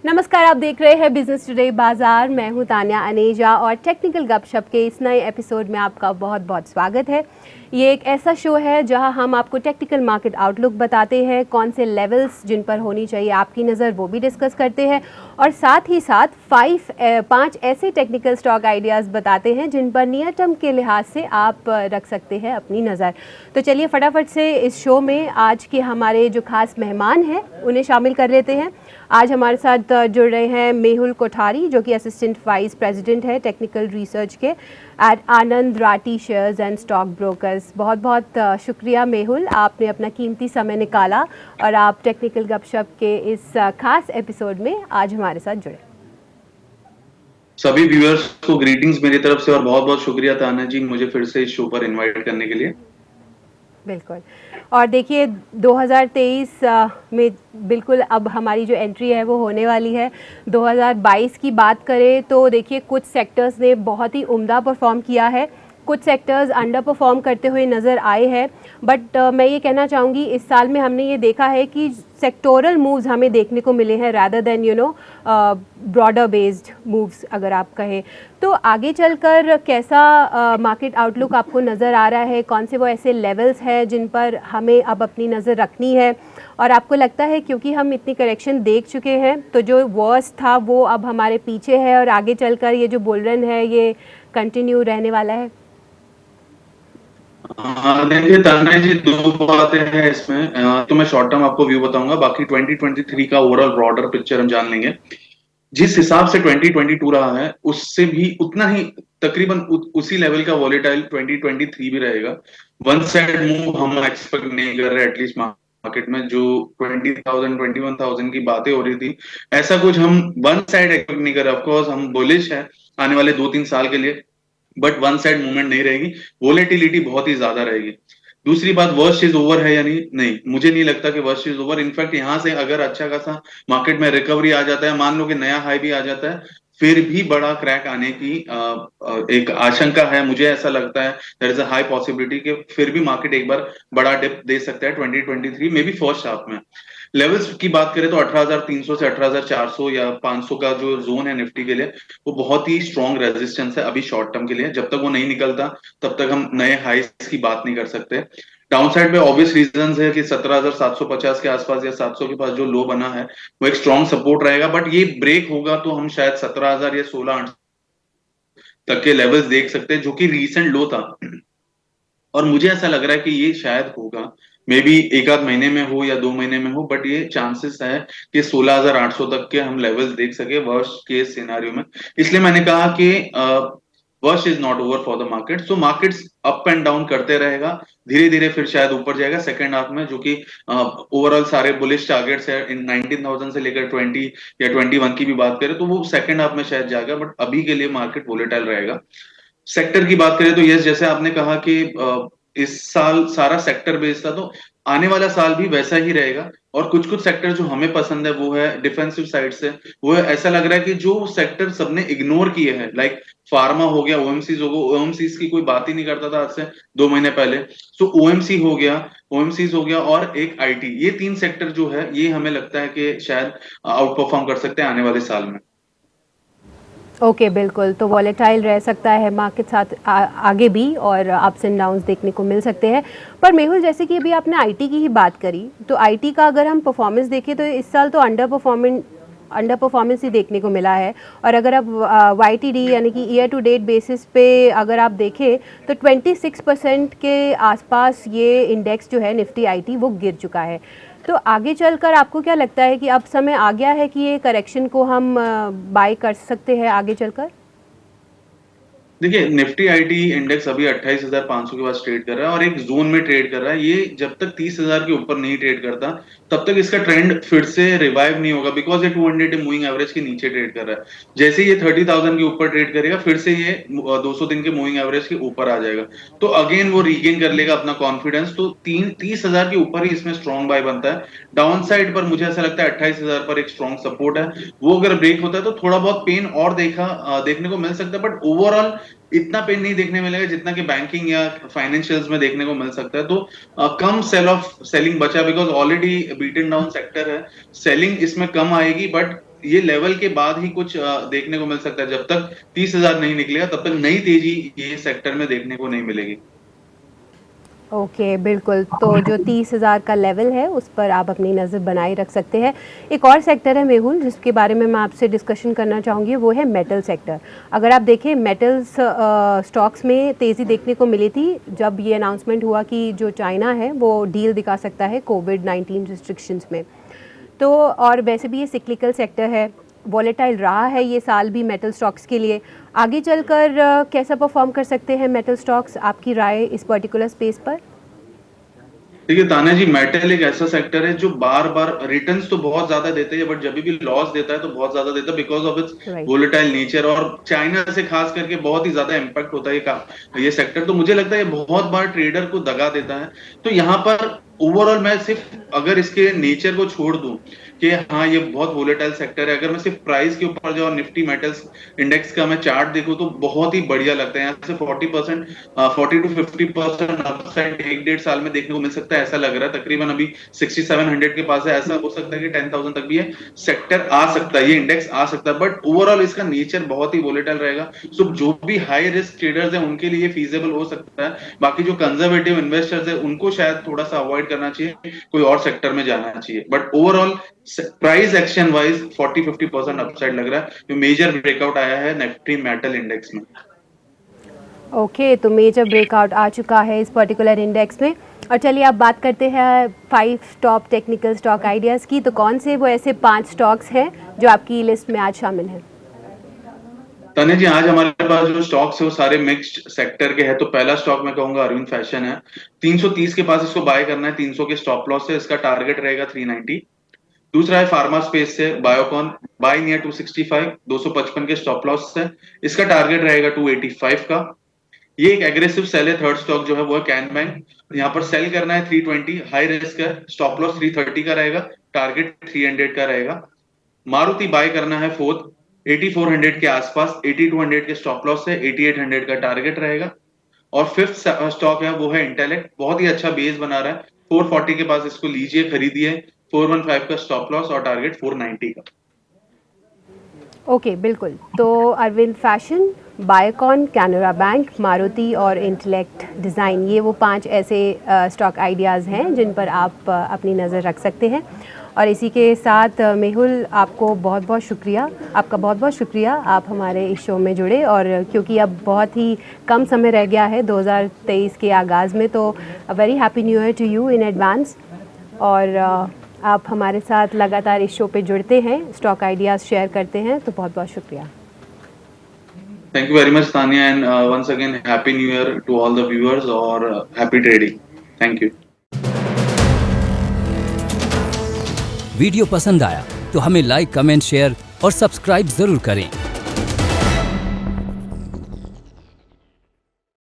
नमस्कार, आप देख रहे हैं बिजनेस टुडे बाजार। मैं हूं तान्या अनेजा और टेक्निकल गपशप के इस नए एपिसोड में आपका बहुत बहुत स्वागत है। ये एक ऐसा शो है जहां हम आपको टेक्निकल मार्केट आउटलुक बताते हैं, कौन से लेवल्स जिन पर होनी चाहिए आपकी नज़र वो भी डिस्कस करते हैं और साथ ही साथ पाँच ऐसे टेक्निकल स्टॉक आइडियाज़ बताते हैं जिन पर नियर टर्म के लिहाज से आप रख सकते हैं अपनी नज़र। तो चलिए फटाफट से इस शो में आज के हमारे जो खास मेहमान हैं उन्हें शामिल कर लेते हैं। आज हमारे साथ जुड़ रहे हैं मेहुल कोठारी, जो कि असिस्टेंट वाइस प्रेसिडेंट है टेक्निकल रिसर्च के at Anand Rathi shares and stock brokers. बहुत बहुत शुक्रिया मेहुल, आपने अपना कीमती समय निकाला और आप टेक्निकल गपशप के इस खास एपिसोड में आज हमारे साथ जुड़े। सभी व्यूअर्स को ग्रीटिंग्स मेरी तरफ से और बहुत बहुत शुक्रिया ताना जी, मुझे फिर से इस शो पर इनवाइट करने के लिए। बिल्कुल। और देखिए 2023 में बिल्कुल अब हमारी जो एंट्री है वो होने वाली है। 2022 की बात करें तो देखिए कुछ सेक्टर्स ने बहुत ही उम्दा परफॉर्म किया है, कुछ सेक्टर्स अंडर परफॉर्म करते हुए नज़र आए हैं। बट मैं ये कहना चाहूँगी इस साल में हमने ये देखा है कि सेक्टोरल मूव्स हमें देखने को मिले हैं rather than broader based moves अगर आप कहें। तो आगे चलकर कैसा मार्केट आउटलुक आपको नज़र आ रहा है? कौन से वो ऐसे लेवल्स हैं जिन पर हमें अब अपनी नज़र रखनी है? और आपको लगता है क्योंकि हम इतनी करेक्शन देख चुके हैं तो जो वर्स्ट था वो अब हमारे पीछे है और आगे चलकर ये जो बुल रन है ये कंटिन्यू रहने वाला है? देखिए ताना जी, दो बातें हैं इसमें। तो मैं शॉर्ट टर्म आपको व्यू बताऊंगा, बाकी 2023 का ओवरऑल ब्रॉडर पिक्चर हम जान लेंगे। जिस हिसाब से 2022 रहा है उससे भी उतना ही तकरीबन उसी लेवल का वॉलेटाइल 2023 भी रहेगा। वन साइड मूव हम एक्सपेक्ट नहीं कर रहे, एटलीस्ट मार्केट में जो 20,000 21,000 की बातें हो रही थी, ऐसा कुछ हम वन साइड एक्सपेक्ट नहीं कर रहे। ऑफकोर्स हम बुलिश है आने वाले 2-3 साल के लिए, बट वन साइड मूवमेंट नहीं रहेगी, वोलेटिलिटी बहुत ही ज्यादा रहेगी। दूसरी बात, वर्स्ट इज ओवर है या नहीं? नहीं, मुझे नहीं लगता कि वर्स्ट इज ओवर। इनफैक्ट यहां से अगर अच्छा खासा मार्केट में रिकवरी आ जाता है, मान लो कि नया हाई भी आ जाता है, फिर भी बड़ा क्रैक आने की एक आशंका है। मुझे ऐसा लगता है there is a high possibility कि फिर भी मार्केट एक बार बड़ा डिप दे सकता है 2023 में भी फर्स्ट हाफ में। लेवल्स की बात करें तो 18,300 से 18,400 या 500 का जो जोन है निफ्टी के लिए, वो बहुत ही स्ट्रॉन्ग रेजिस्टेंस है अभी शॉर्ट टर्म के लिए। जब तक वो नहीं निकलता तब तक हम नए हाइस की बात नहीं कर सकते। डाउनसाइड पे ऑब्वियस रीजंस है कि 17,750 के आसपास या 700 के पास जो लो बना है वो एक स्ट्रॉन्ग सपोर्ट रहेगा, बट ये ब्रेक होगा तो हम शायद 17,000 या 16,800 तक के लेवल्स देख सकते हैं, जो कि रीसेंट लो था। और मुझे ऐसा लग रहा है कि ये शायद होगा, मे बी एक आध महीने में हो या 2 महीने में हो, बट ये चांसेस है कि 16,800 तक के हम लेवल्स देख सके वर्स्ट केस सिनेरियो में। इसलिए मैंने कहा कि worst is not over for the market. So markets up and down करते रहेगा, धीरे धीरे फिर शायद ऊपर जाएगा सेकंड हाफ में, जो कि ओवरऑल सारे बुलिश टारगेट्स है इन 19,000 से लेकर 20 या 21 की भी बात करें तो वो सेकंड हाफ में शायद जाएगा, बट अभी के लिए मार्केट वोलेटाइल रहेगा। सेक्टर की बात करें तो यस, जैसे आपने कहा कि इस साल सारा सेक्टर बेस्ड था, तो आने वाला साल भी वैसा ही रहेगा। और कुछ कुछ सेक्टर जो हमें पसंद है वो है डिफेंसिव साइड से, वो है, ऐसा लग रहा है कि जो सेक्टर सबने इग्नोर किए हैं, लाइक फार्मा हो गया, ओएमसीज हो गया। ओएमसीज की कोई बात ही नहीं करता था आज से 2 महीने पहले, सो ओएमसी हो गया, ओएमसीज हो गया और एक आईटी, ये 3 सेक्टर जो है ये हमें लगता है कि शायद आउट परफॉर्म कर सकते हैं आने वाले साल में। ओके बिल्कुल, तो वॉलेटाइल रह सकता है मार्केट साथ आगे भी और अप्स एंड डाउन्स देखने को मिल सकते हैं। पर मेहुल, जैसे कि अभी आपने आईटी की ही बात करी, तो आईटी का अगर हम परफॉर्मेंस देखें तो इस साल तो अंडर परफॉर्मेंस ही देखने को मिला है। और अगर आप वाईटीडी यानी कि ईयर टू डेट बेसिस पे अगर आप देखें तो 26% के आसपास ये इंडेक्स जो है निफ्टी आईटी वो गिर चुका है। तो आगे चलकर आपको क्या लगता है कि अब समय आ गया है कि ये करेक्शन को हम बाय कर सकते हैं आगे चलकर? देखिए, निफ्टी आईटी इंडेक्स अभी 28,500 के पास ट्रेड कर रहा है और एक जोन में ट्रेड कर रहा है। ये जब तक 30,000 के ऊपर नहीं ट्रेड करता तब तक इसका ट्रेंड फिर से रिवाइव नहीं होगा, बिकॉज ये 200 मूविंग एवरेज के नीचे ट्रेड कर रहा है। जैसे ये 30,000 के ऊपर ट्रेड करेगा फिर से ये 200 दिन के मूविंग एवरेज के ऊपर आ जाएगा, तो अगेन वो रीगेन कर लेगा अपना कॉन्फिडेंस। तो 30,000 के ऊपर ही इसमें स्ट्रॉन्ग बाय बनता है। डाउन साइड पर मुझे ऐसा लगता है 28,000 पर एक स्ट्रॉन्ग सपोर्ट है, वो अगर ब्रेक होता है तो थोड़ा बहुत पेन और देखने को मिल सकता है, बट ओवरऑल इतना पेन नहीं देखने मिलेगा जितना कि बैंकिंग या फाइनेंशियल्स में देखने को मिल सकता है। तो कम सेलिंग बचा, because already beaten down sector है, सेलिंग इसमें कम आएगी, बट ये लेवल के बाद ही कुछ देखने को मिल सकता है। जब तक 30,000 नहीं निकलेगा तब तक नई तेजी ये सेक्टर में देखने को नहीं मिलेगी। ओके बिल्कुल, तो जो 30,000 का लेवल है उस पर आप अपनी नज़र बनाए रख सकते हैं। एक और सेक्टर है मेहुल जिसके बारे में मैं आपसे डिस्कशन करना चाहूँगी, वो है मेटल सेक्टर। अगर आप देखें मेटल्स स्टॉक्स में तेज़ी देखने को मिली थी जब ये अनाउंसमेंट हुआ कि जो चाइना है वो डील दिखा सकता है कोविड-19 रिस्ट्रिक्शंस में। तो और वैसे भी ये सिक्लिकल सेक्टर है, वॉलेटाइल रहा है ये साल भी मेटल स्टॉक्स के लिए। आगे चलकर कैसा परफॉर्म कर सकते हैं मेटल स्टॉक्स, आपकी राय इस पर्टिकुलर स्पेस पर? देखिए तान्या जी, मेटल एक ऐसा सेक्टर है जो बार बार रिटर्न्स तो बहुत ज्यादा देते हैं, बट जब भी लॉस देता है तो बहुत ज्यादा देता है because of its right. Volatile nature, और चाइना से खास करके बहुत ही ज्यादा इम्पैक्ट होता है ये सेक्टर। तो मुझे लगता है ये बहुत बार ट्रेडर को दगा देता है। तो यहाँ पर ओवरऑल मैं सिर्फ अगर इसके नेचर को छोड़ दूं कि हाँ ये बहुत वोलेटाइल सेक्टर है, अगर मैं सिर्फ प्राइस के ऊपर जो निफ्टी मेटल्स इंडेक्स का मैं चार्ट देखूं तो बहुत ही बढ़िया लगता है। यहाँ से 40% 40 to 50% अपसाइड एक डेढ़ साल में देखने को मिल सकता है, ऐसा लग रहा है। तकरीबन अभी 6700 के पास है, ऐसा हो सकता है कि 10,000 तक भी ये सेक्टर आ सकता है, ये इंडेक्स आ सकता है। बट ओवरऑल इसका नेचर बहुत ही वोलेटाइल रहेगा। सो जो भी हाई रिस्क ट्रेडर्स हैं उनके लिए फीजेबल हो सकता है। बाकी जो कंजर्वेटिव इन्वेस्टर्स है उनको शायद थोड़ा सा अवॉइड करना चाहिए, कोई और सेक्टर में जाना चाहिए। But overall price action wise 40-50% upside लग रहा है, जो मेजर ब्रेकआउट आया है निफ्टी मेटल इंडेक्स में। ओके तो मेजर ब्रेकआउट आ चुका है इस पर्टिकुलर इंडेक्स में। और चलिए अब बात करते हैं 5 टॉप टेक्निकल स्टॉक आइडियाज़ की। तो कौन से वो ऐसे 5 स्टॉक्स हैं जो आपकी लिस्ट में आज शामिल हैं? तने जी, आज हमारे पास जो स्टॉक्स है वो सारे मिक्स्ड सेक्टर के हैं। तो पहला स्टॉक मैं कहूंगा अरविंद फैशन है। 330 के पास इसको बाय करना है, 300 के स्टॉप लॉस है, इसका टारगेट रहेगा 390। दूसरा है फार्मा स्पेस से बायोकॉन, बाय नियर 265, 255 के स्टॉप लॉस है, इसका टारगेट रहेगा 285 का। ये एक एग्रेसिव सेल है। थर्ड स्टॉक जो है वो है कैन बैंक, यहाँ पर सेल करना है 320, हाई रिस्क है, स्टॉप लॉस 330 का रहेगा, टारगेट 300 का रहेगा। मारुति बाय करना है फोर्थ, 8400 के आसपास, 8200 के स्टॉप लॉस है, 8800 का टारगेट रहेगा। और फिफ्थ स्टॉक है वो है इंटेलेक्ट, बहुत ही अच्छा बेस बना रहा है, 440 के पास इसको लीजिए, खरीदिए, 415 का स्टॉप लॉस और टारगेट 490 का। ओके बिल्कुल, तो अरविंद फैशन, बायोकॉन, कैनरा बैंक, मारुति और इंटेलेक्ट डिज़ाइन, ये वो 5 ऐसे स्टॉक आइडियाज़ हैं जिन पर आप अपनी नज़र रख सकते हैं। और इसी के साथ मेहुल, आपको बहुत बहुत शुक्रिया, आपका बहुत बहुत शुक्रिया, आप हमारे इस शो में जुड़े। और क्योंकि अब बहुत ही कम समय रह गया है 2023 के आगाज़ में, तो very happy new year to you in advance. और आप हमारे साथ लगातार इस शो पे जुड़ते हैं, स्टॉक आइडियाज़ शेयर करते हैं, तो बहुत बहुत शुक्रिया। Thank you very much, Tanya, and once again, Happy New Year to all the viewers और happy trading. Thank you. Video पसंद आया तो हमें लाइक, कमेंट, शेयर और सब्सक्राइब जरूर करें।